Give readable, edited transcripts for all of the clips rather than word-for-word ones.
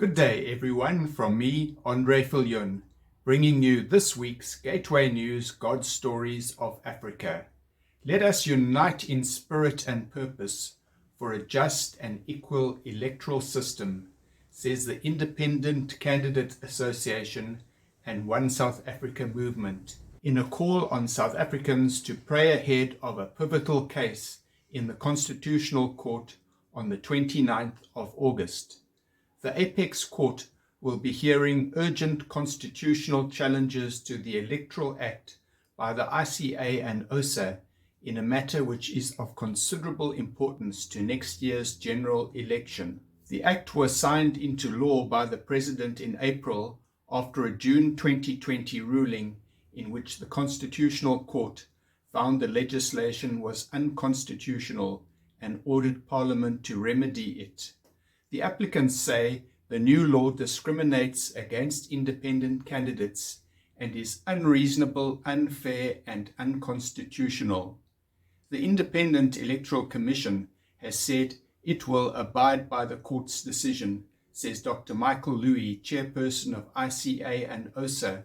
Good day, everyone, from me, Andre Viljoen, bringing you this week's Gateway News God Stories of Africa. Let us unite in spirit and purpose for a just and equal electoral system, says the Independent Candidate Association and One South Africa movement, in a call on South Africans to pray ahead of a pivotal case in the Constitutional Court on the 29th of August. The Apex Court will be hearing urgent constitutional challenges to the Electoral Act by the ICA and OSA in a matter which is of considerable importance to next year's general election. The Act was signed into law by the President in April after a June 2020 ruling in which the Constitutional Court found the legislation was unconstitutional and ordered Parliament to remedy it. The applicants say the new law discriminates against independent candidates and is unreasonable, unfair, and unconstitutional. The Independent Electoral Commission has said it will abide by the court's decision, says Dr. Michael Louis, chairperson of ICA and OSA.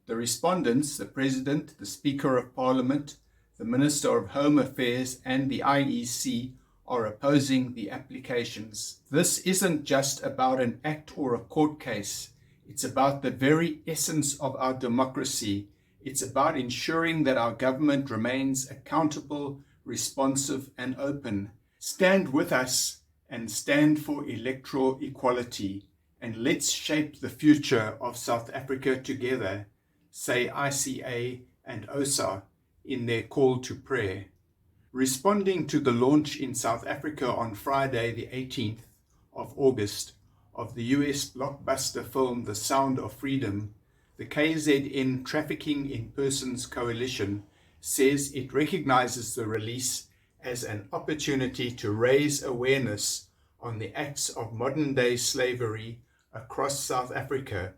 The respondents, the President, the Speaker of Parliament, the Minister of Home Affairs, and the IEC, are opposing the applications. This isn't just about an act or a court case. It's about the very essence of our democracy. It's about ensuring that our government remains accountable, responsive, and open. Stand with us and stand for electoral equality. And let's shape the future of South Africa together, say ICA and OSA in their call to prayer. Responding to the launch in South Africa on Friday, the 18th of August, of the US blockbuster film The Sound of Freedom, the KZN Trafficking in Persons Coalition says it recognizes the release as an opportunity to raise awareness on the acts of modern-day slavery across South Africa.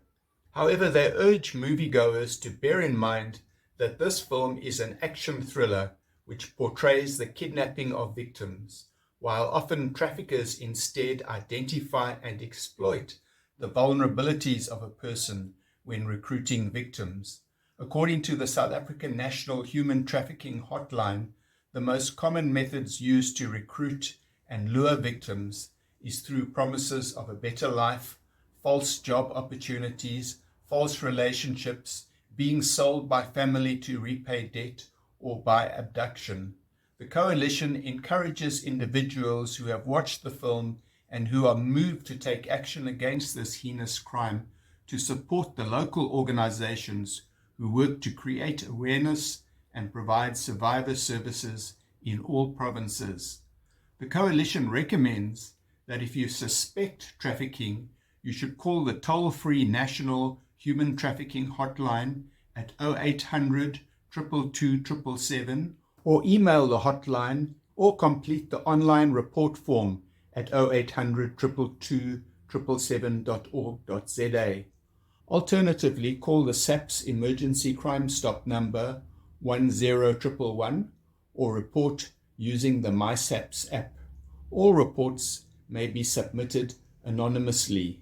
However, they urge moviegoers to bear in mind that this film is an action thriller which portrays the kidnapping of victims, while often traffickers instead identify and exploit the vulnerabilities of a person when recruiting victims. According to the South African National Human Trafficking Hotline, the most common methods used to recruit and lure victims is through promises of a better life, false job opportunities, false relationships, being sold by family to repay debt, or by abduction. The coalition encourages individuals who have watched the film and who are moved to take action against this heinous crime to support the local organizations who work to create awareness and provide survivor services in all provinces. The coalition recommends that if you suspect trafficking, you should call the toll-free National Human Trafficking Hotline at 0800 222 777 or email the hotline or complete the online report form at 0800 222 777.org.za. Alternatively, call the SAPS Emergency Crime Stop number 10111 or report using the MySAPS app. All reports may be submitted anonymously.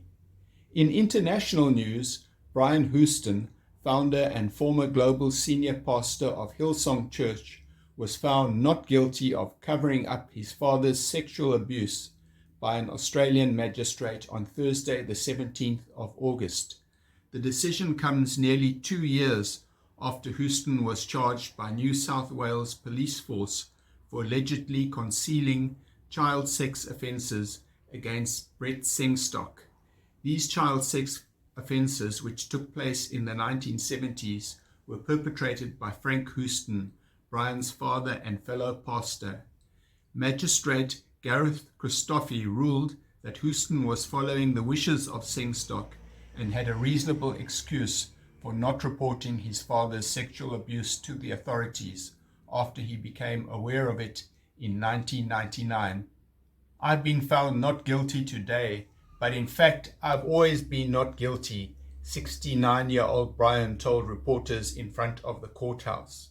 In international news, Brian Houston, founder and former global senior pastor of Hillsong Church, was found not guilty of covering up his father's sexual abuse by an Australian magistrate on Thursday, the 17th of August. The decision comes nearly 2 years after Houston was charged by New South Wales Police Force for allegedly concealing child sex offences against Brett Sengstock. These child sex offences, which took place in the 1970s, were perpetrated by Frank Houston, Brian's father and fellow pastor. Magistrate Gareth Christophe ruled that Houston was following the wishes of Sengstock and had a reasonable excuse for not reporting his father's sexual abuse to the authorities after he became aware of it in 1999. I've been found not guilty today, but in fact, I've always been not guilty, 69-year-old Brian told reporters in front of the courthouse.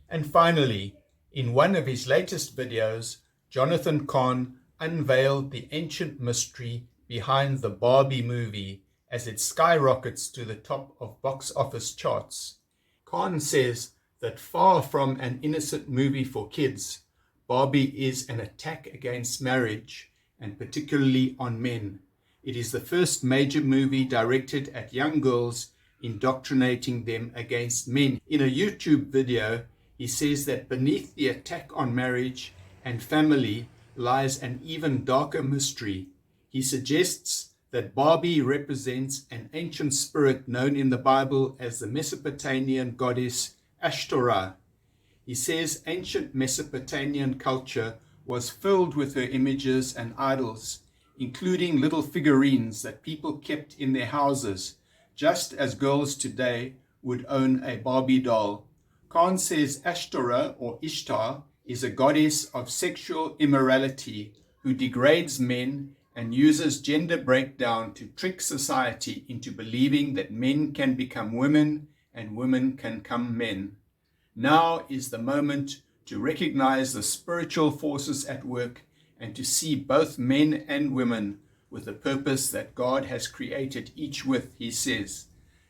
And finally, in one of his latest videos, Jonathan Kahn unveiled the ancient mystery behind the Barbie movie as it skyrockets to the top of box office charts. Khan says that far from an innocent movie for kids, Barbie is an attack against marriage, and particularly on men. It is the first major movie directed at young girls, indoctrinating them against men. In a YouTube video, he says that beneath the attack on marriage and family lies an even darker mystery. He suggests that Barbie represents an ancient spirit known in the Bible as the Mesopotamian goddess Ashtoreth. He says ancient Mesopotamian culture was filled with her images and idols, including little figurines that people kept in their houses, just as girls today would own a Barbie doll. Khan says Ashtoreth, or Ishtar, is a goddess of sexual immorality who degrades men and uses gender breakdown to trick society into believing that men can become women and women can become men. Now is the moment to recognize the spiritual forces at work and to see both men and women with the purpose that God has created each with, he says.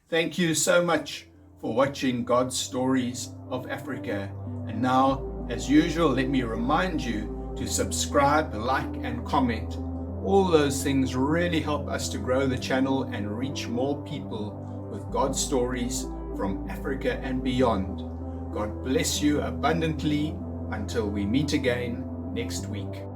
Thank you so much for watching God's Stories of Africa. And now, as usual, let me remind you to subscribe, like, and comment. All those things really help us to grow the channel and reach more people with God's stories from Africa and beyond. God bless you abundantly until we meet again next week.